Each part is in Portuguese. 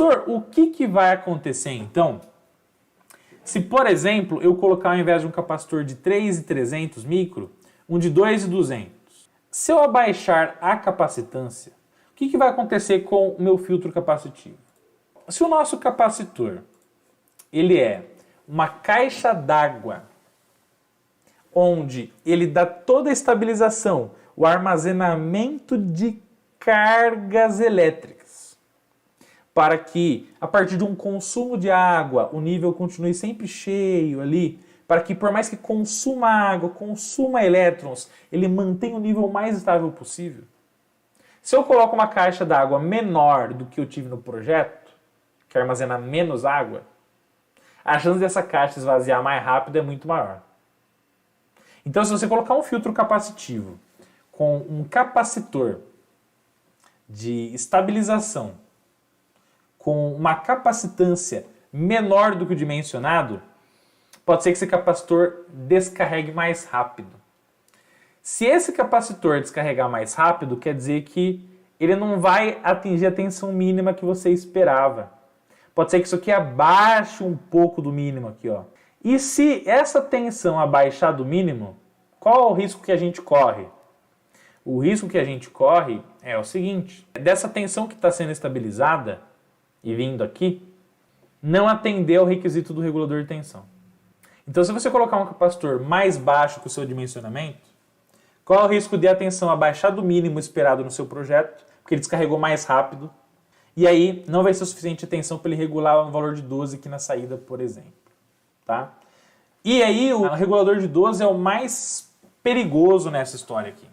Professor, o que vai acontecer então se, por exemplo, eu colocar ao invés de um capacitor de 3.300 micro, um de 2.200? Se eu abaixar a capacitância, o que vai acontecer com o meu filtro capacitivo? Se o nosso capacitor ele é uma caixa d'água onde ele dá toda a estabilização, o armazenamento de cargas elétricas, para que, a partir de um consumo de água, o nível continue sempre cheio ali, para que, por mais que consuma água, consuma elétrons, ele mantenha o nível mais estável possível. Se eu coloco uma caixa d'água menor do que eu tive no projeto, que armazena menos água, a chance dessa caixa esvaziar mais rápido é muito maior. Então, se você colocar um filtro capacitivo com um capacitor de estabilização com uma capacitância menor do que o dimensionado, pode ser que esse capacitor descarregue mais rápido. Se esse capacitor descarregar mais rápido, quer dizer que ele não vai atingir a tensão mínima que você esperava. Pode ser que isso aqui abaixe um pouco do mínimo aqui, ó. E se essa tensão abaixar do mínimo, qual é o risco que a gente corre? O risco que a gente corre é o seguinte: dessa tensão que está sendo estabilizada e vindo aqui, não atender ao requisito do regulador de tensão. Então, se você colocar um capacitor mais baixo que o seu dimensionamento, qual é o risco de a tensão abaixar do mínimo esperado no seu projeto, porque ele descarregou mais rápido, e aí não vai ser suficiente a tensão para ele regular um valor de 12 aqui na saída, por exemplo. Tá? E aí o regulador de 12 é o mais perigoso nessa história aqui.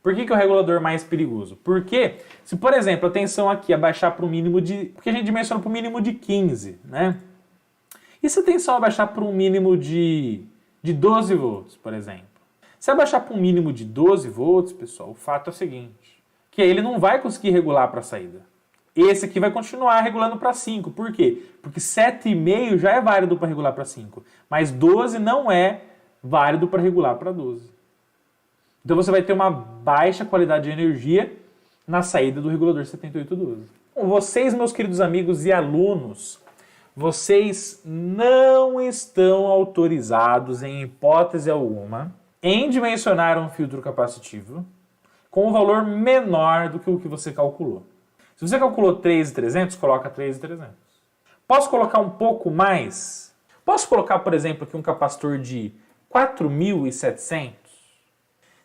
Por que é o regulador mais perigoso? Porque se, por exemplo, a tensão aqui abaixar para o mínimo de... Porque a gente dimensiona para o mínimo de 15, né? E se a tensão abaixar para um mínimo de 12 volts, por exemplo? Se abaixar para um mínimo de 12 volts, pessoal, o fato é o seguinte, que aí ele não vai conseguir regular para a saída. Esse aqui vai continuar regulando para 5. Por quê? Porque 7,5 já é válido para regular para 5, mas 12 não é válido para regular para 12. Então você vai ter uma baixa qualidade de energia na saída do regulador 7812. Bom, vocês, meus queridos amigos e alunos, vocês não estão autorizados, em hipótese alguma, em dimensionar um filtro capacitivo com um valor menor do que o que você calculou. Se você calculou 3.300, coloca 3.300. Posso colocar um pouco mais? Posso colocar, por exemplo, aqui um capacitor de 4.700?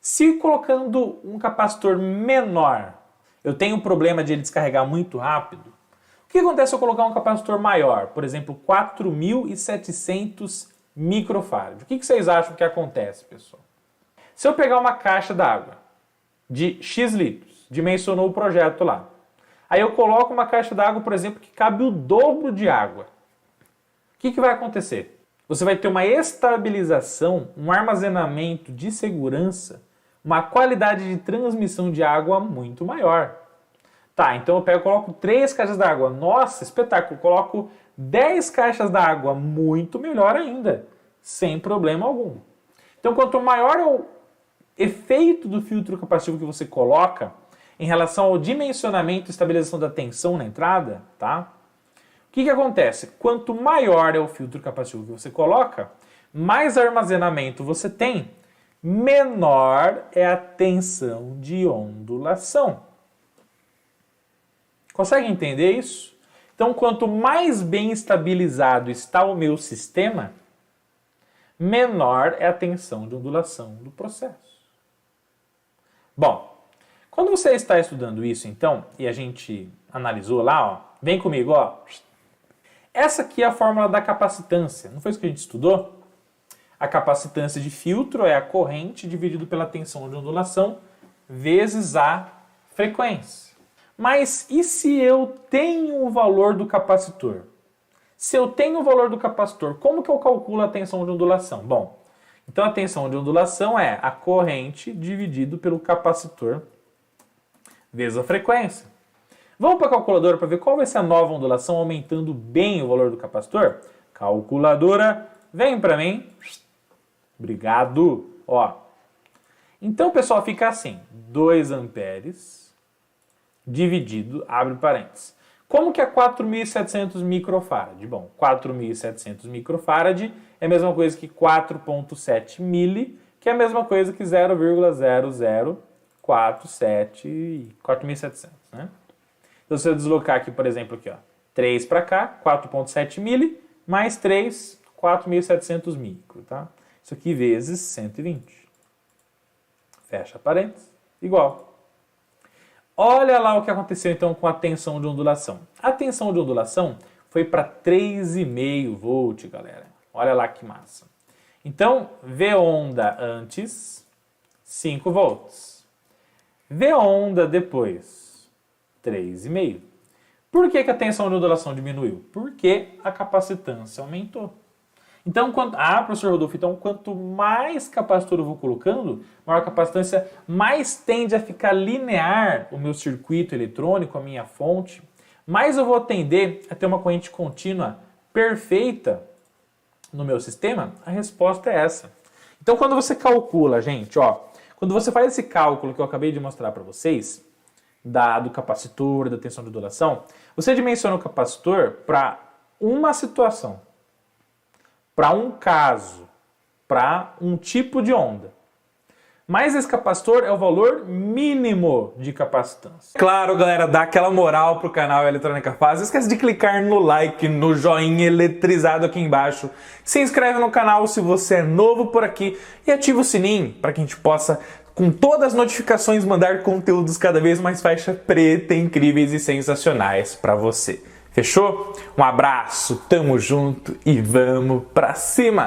Se colocando um capacitor menor, eu tenho um problema de ele descarregar muito rápido, o que acontece se eu colocar um capacitor maior? Por exemplo, 4.700 microfarad. O que vocês acham que acontece, pessoal? Se eu pegar uma caixa d'água de X litros, dimensionou o projeto lá, aí eu coloco uma caixa d'água, por exemplo, que cabe o dobro de água, o que vai acontecer? Você vai ter uma estabilização, um armazenamento de segurança, uma qualidade de transmissão de água muito maior. Tá, então eu pego e coloco 3 caixas d'água. Nossa, espetáculo! Coloco 10 caixas d'água, muito melhor ainda, sem problema algum. Então, quanto maior é o efeito do filtro capacitivo que você coloca em relação ao dimensionamento e estabilização da tensão na entrada, tá? O que acontece? Quanto maior é o filtro capacitivo que você coloca, mais armazenamento você tem, menor é a tensão de ondulação. Consegue entender isso? Então, quanto mais bem estabilizado está o meu sistema, menor é a tensão de ondulação do processo. Bom, quando você está estudando isso, então, e a gente analisou lá, ó, vem comigo, ó. Essa aqui é a fórmula da capacitância. Não foi isso que a gente estudou? A capacitância de filtro é a corrente dividido pela tensão de ondulação vezes a frequência. Mas e se eu tenho o valor do capacitor? Se eu tenho o valor do capacitor, como que eu calculo a tensão de ondulação? Bom, então a tensão de ondulação é a corrente dividido pelo capacitor vezes a frequência. Vamos para a calculadora para ver qual vai ser a nova ondulação aumentando bem o valor do capacitor? Calculadora, vem para mim. Obrigado. Ó. Então, pessoal, fica assim. 2 amperes dividido, abre parênteses. Como que é 4.700 microfarad? Bom, 4.700 microfarad é a mesma coisa que 4.7 mili, que é a mesma coisa que 0,0047 4.700, né? Então, se eu deslocar aqui, por exemplo, aqui, ó, 3 para cá, 4.7 mili, mais 3, 4.700 micro, tá? Isso aqui vezes 120. Fecha parênteses, igual. Olha lá o que aconteceu então com a tensão de ondulação. A tensão de ondulação foi para 3,5 volt, galera. Olha lá que massa. Então, V onda antes, 5 volts. V onda depois, 3,5. Por que a tensão de ondulação diminuiu? Porque a capacitância aumentou. Então, professor Rodolfo, então quanto mais capacitor eu vou colocando, maior a capacitância, mais tende a ficar linear o meu circuito eletrônico, a minha fonte, mais eu vou tender a ter uma corrente contínua perfeita no meu sistema? A resposta é essa. Então, quando você calcula, gente, ó, quando você faz esse cálculo que eu acabei de mostrar para vocês, do capacitor, da tensão de ondulação, você dimensiona o capacitor para uma situação, para um caso, para um tipo de onda. Mas esse capacitor é o valor mínimo de capacitância. Claro, galera, dá aquela moral pro canal Eletrônica Fácil. Não esquece de clicar no like, no joinha eletrizado aqui embaixo. Se inscreve no canal se você é novo por aqui e ativa o sininho para que a gente possa, com todas as notificações, mandar conteúdos cada vez mais faixa preta, incríveis e sensacionais para você. Fechou? Um abraço, tamo junto e vamos pra cima!